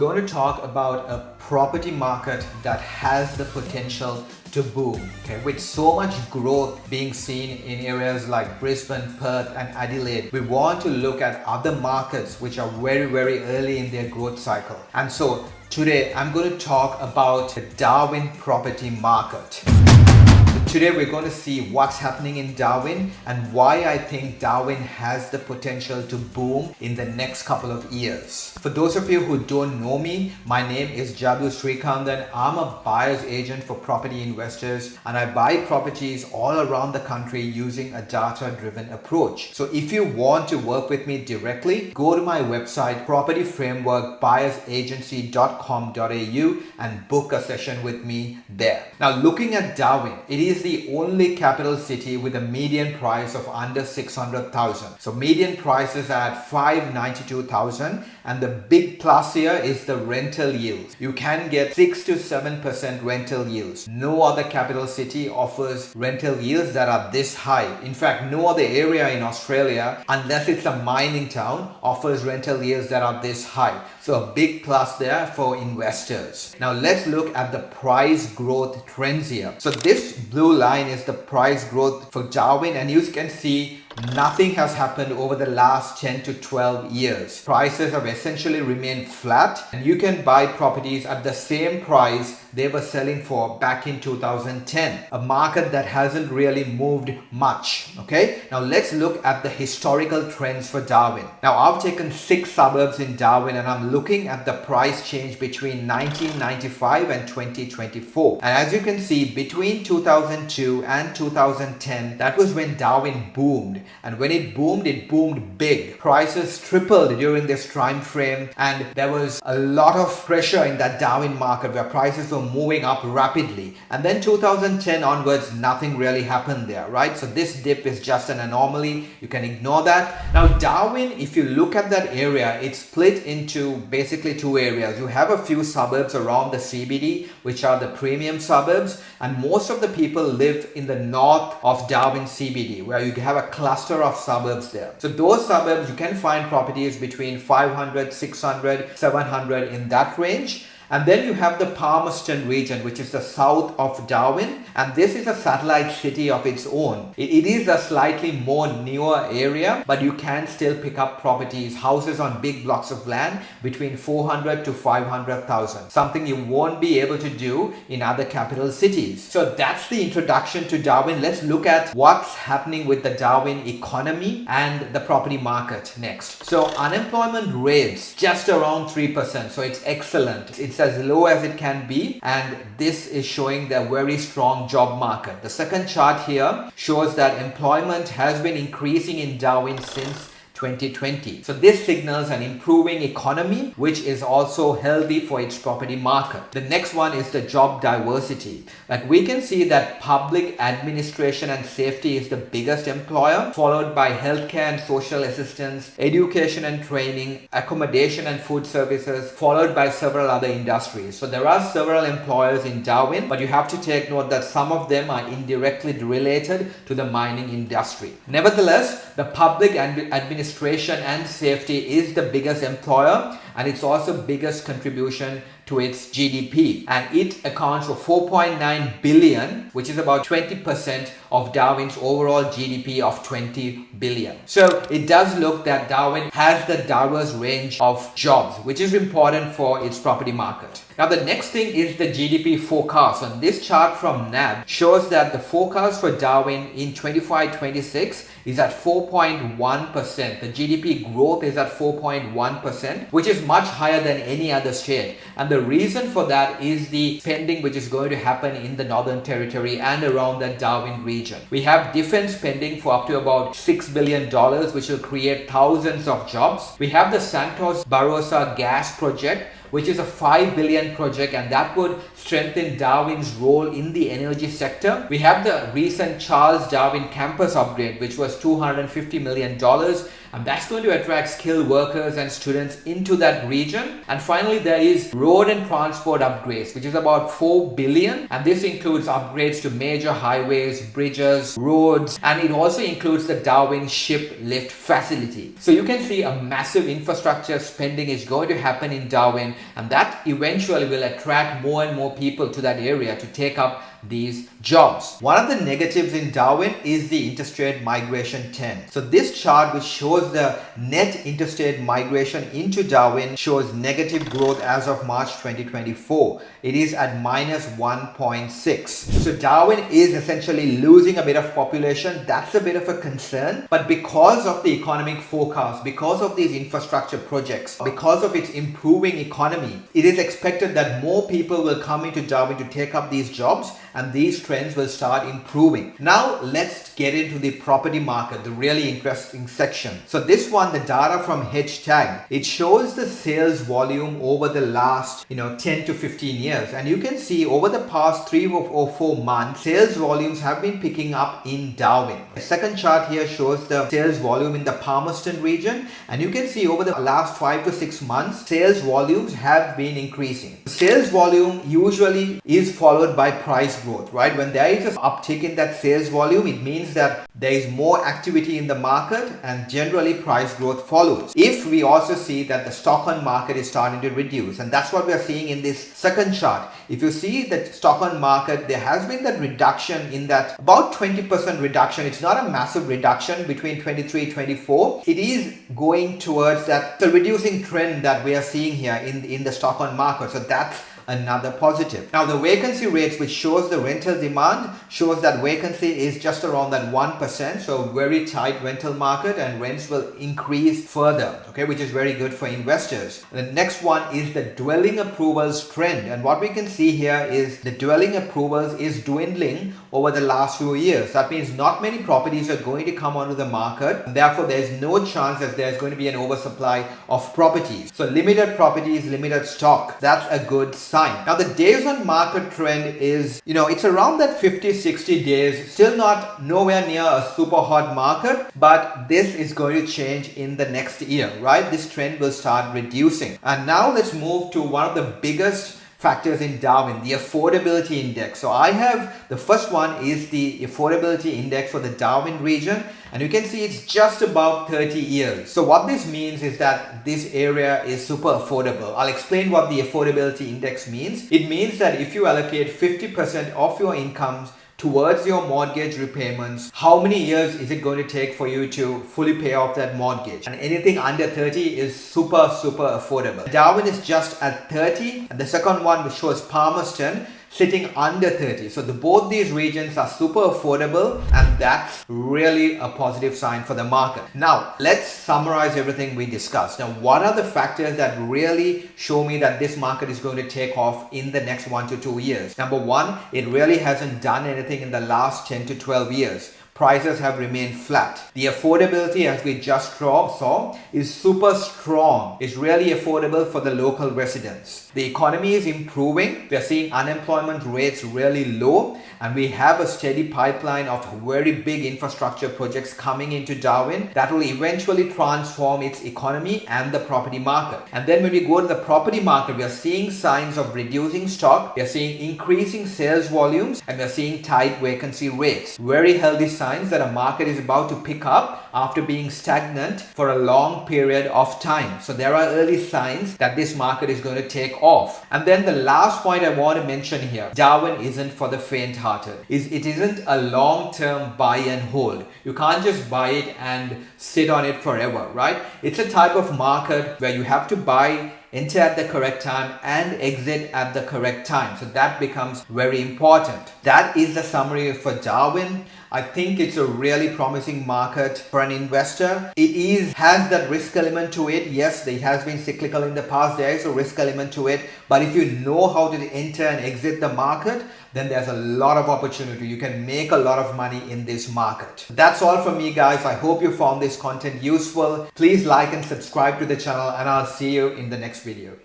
going to talk about a property market that has the potential to boom, okay? With so much growth being seen in areas like Brisbane, Perth and Adelaide, we want to look at other markets which are very early in their growth cycle. And so today I'm going to talk about the Darwin property market. Today we're going to see what's happening in Darwin and why I think Darwin has the potential to boom in the next couple of years. For those of you who don't know me, my name is Jathu. I'm a buyer's agent for property investors and I buy properties all around the country using a data-driven approach. So if you want to work with me directly, go to my website propertyframeworkbuyersagency.com.au and book a session with me there. Now looking at Darwin, it is the only capital city with a median price of under 600,000. So median prices are at 592,000 and the big plus here is the rental yields. You can get 6 to 7% rental yields. No other capital city offers rental yields that are this high. In fact, no other area in Australia, unless it's a mining town, offers rental yields that are this high. So a big plus there for investors. Now let's look at the price growth trends here. So this blue line is the price growth for Darwin and you can see nothing has happened over the last 10 to 12 years. Prices have essentially remained flat and you can buy properties at the same price they were selling for back in 2010. A market that hasn't really moved much. Okay, now let's look at the historical trends for Darwin. Now I've taken 6 suburbs in Darwin and I'm looking at the price change between 1995 and 2024. And as you can see, between 2002 and 2010, that was when Darwin boomed. And when it boomed big. Prices tripled during this time frame and there was a lot of pressure in that Darwin market where prices were moving up rapidly. And then 2010 onwards, nothing really happened there, right? So this dip is just an anomaly. You can ignore that. Now Darwin, if you look at that area, it's split into basically 2 areas. You have a few suburbs around the CBD, which are the premium suburbs. And most of the people live in the north of Darwin CBD, where you have a cluster of suburbs there. So those suburbs, you can find properties between 500, 600, 700 in that range. And then you have the Palmerston region, which is the south of Darwin. And this is a satellite city of its own. It is a slightly more newer area, but you can still pick up properties, houses on big blocks of land between 400 to 500,000. Something you won't be able to do in other capital cities. So that's the introduction to Darwin. Let's look at what's happening with the Darwin economy and the property market next. So unemployment rates just around 3%. So it's excellent. It's as low as it can be and this is showing the very strong job market. The second chart here shows that employment has been increasing in Darwin since 2020. So this signals an improving economy, which is also healthy for its property market. The next one is the job diversity. Like we can see that public administration and safety is the biggest employer, followed by healthcare and social assistance, education and training, accommodation and food services, followed by several other industries. So there are several employers in Darwin, but you have to take note that some of them are indirectly related to the mining industry. Nevertheless, the public administration and safety is the biggest employer and it's also biggest contribution to its GDP and it accounts for 4.9 billion, which is about 20% of Darwin's overall GDP of 20 billion. So it does look that Darwin has the diverse range of jobs, which is important for its property market. Now the next thing is the GDP forecast. And this chart from NAB shows that the forecast for Darwin in 25-26 is at 4.1%. The GDP growth is at 4.1%, which is much higher than any other state. And the reason for that is the spending which is going to happen in the Northern Territory and around the Darwin region. We have defense spending for up to about $6 billion, which will create thousands of jobs. We have the Santos Barossa gas project, which is a $5 billion project and that would strengthen Darwin's role in the energy sector. We have the recent Charles Darwin campus upgrade, which was $250 million and that's going to attract skilled workers and students into that region. And finally, there is road and transport upgrades, which is about 4 billion, and this includes upgrades to major highways, bridges, roads, and it also includes the Darwin ship lift facility. So you can see a massive infrastructure spending is going to happen in Darwin, and that eventually will attract more and more people to that area to take up these jobs. One of the negatives in Darwin is the interstate migration trend. So this chart, which shows the net interstate migration into Darwin, shows negative growth as of March 2024. It is at minus 1.6. So Darwin is essentially losing a bit of population. That's a bit of a concern. But because of the economic forecast, because of these infrastructure projects, because of its improving economy, it is expected that more people will come into Darwin to take up these jobs, and these trends will start improving. Now let's get into the property market, the really interesting section. So this one, the data from Hashtag, it shows the sales volume over the last 10 to 15 years, and you can see over the past 3 or 4 months, sales volumes have been picking up in Darwin. The second chart here shows the sales volume in the Palmerston region, and you can see over the last 5 to 6 months, sales volumes have been increasing. Sales volume usually is followed by price growth, right? When there is an uptick in that sales volume, it means that there is more activity in the market and generally price growth follows. If we also see that the stock on market is starting to reduce, and that's what we are seeing in this second chart. If you see that stock on market, there has been that reduction in that about 20% reduction. It's not a massive reduction between 23 24. It is going towards that the reducing trend that we are seeing here in the stock on market. So that's another positive. Now the vacancy rates, which shows the rental demand, shows that vacancy is just around that 1%, so very tight rental market, and rents will increase further, okay, which is very good for investors. The next one is the dwelling approvals trend, and what we can see here is the dwelling approvals is dwindling over the last few years. That means not many properties are going to come onto the market, and therefore there is no chance that there's going to be an oversupply of properties. So limited properties, limited stock, that's a good sign. Now the days on market trend is, it's around that 50-60 days, still not nowhere near a super hot market, but this is going to change in the next year, right? This trend will start reducing. And now let's move to one of the biggest factors in Darwin, the affordability index. So I have the first one is the affordability index for the Darwin region, and you can see it's just above 30 years. So what this means is that this area is super affordable. I'll explain what the affordability index means. It means that if you allocate 50% of your incomes towards your mortgage repayments, how many years is it going to take for you to fully pay off that mortgage? And anything under 30 is super affordable. Darwin is just at 30, and the second one, which shows Palmerston, sitting under 30. So both these regions are super affordable, and that's really a positive sign for the market. Now let's summarize everything we discussed. Now, what are the factors that really show me that this market is going to take off in the next 1 to 2 years? Number one, it really hasn't done anything in the last 10 to 12 years. Prices have remained flat. The affordability, as we just saw, is super strong. It's really affordable for the local residents. The economy is improving. We are seeing unemployment rates really low, and we have a steady pipeline of very big infrastructure projects coming into Darwin that will eventually transform its economy and the property market. And then when we go to the property market, we are seeing signs of reducing stock. We are seeing increasing sales volumes, and we are seeing tight vacancy rates. Very healthy signs that a market is about to pick up after being stagnant for a long period of time. So there are early signs that this market is going to take off. And then the last point I want to mention here, Darwin isn't for the faint-hearted. It isn't a long-term buy and hold. You can't just buy it and sit on it forever, right? It's a type of market where you have to buy, enter at the correct time, and exit at the correct time. So that becomes very important. That is the summary for Darwin. I think it's a really promising market for an investor. It has that risk element to it. Yes, it has been cyclical in the past. There is a risk element to it. But if you know how to enter and exit the market, then there's a lot of opportunity. You can make a lot of money in this market. That's all from me, guys. I hope you found this content useful. Please like and subscribe to the channel, and I'll see you in the next video.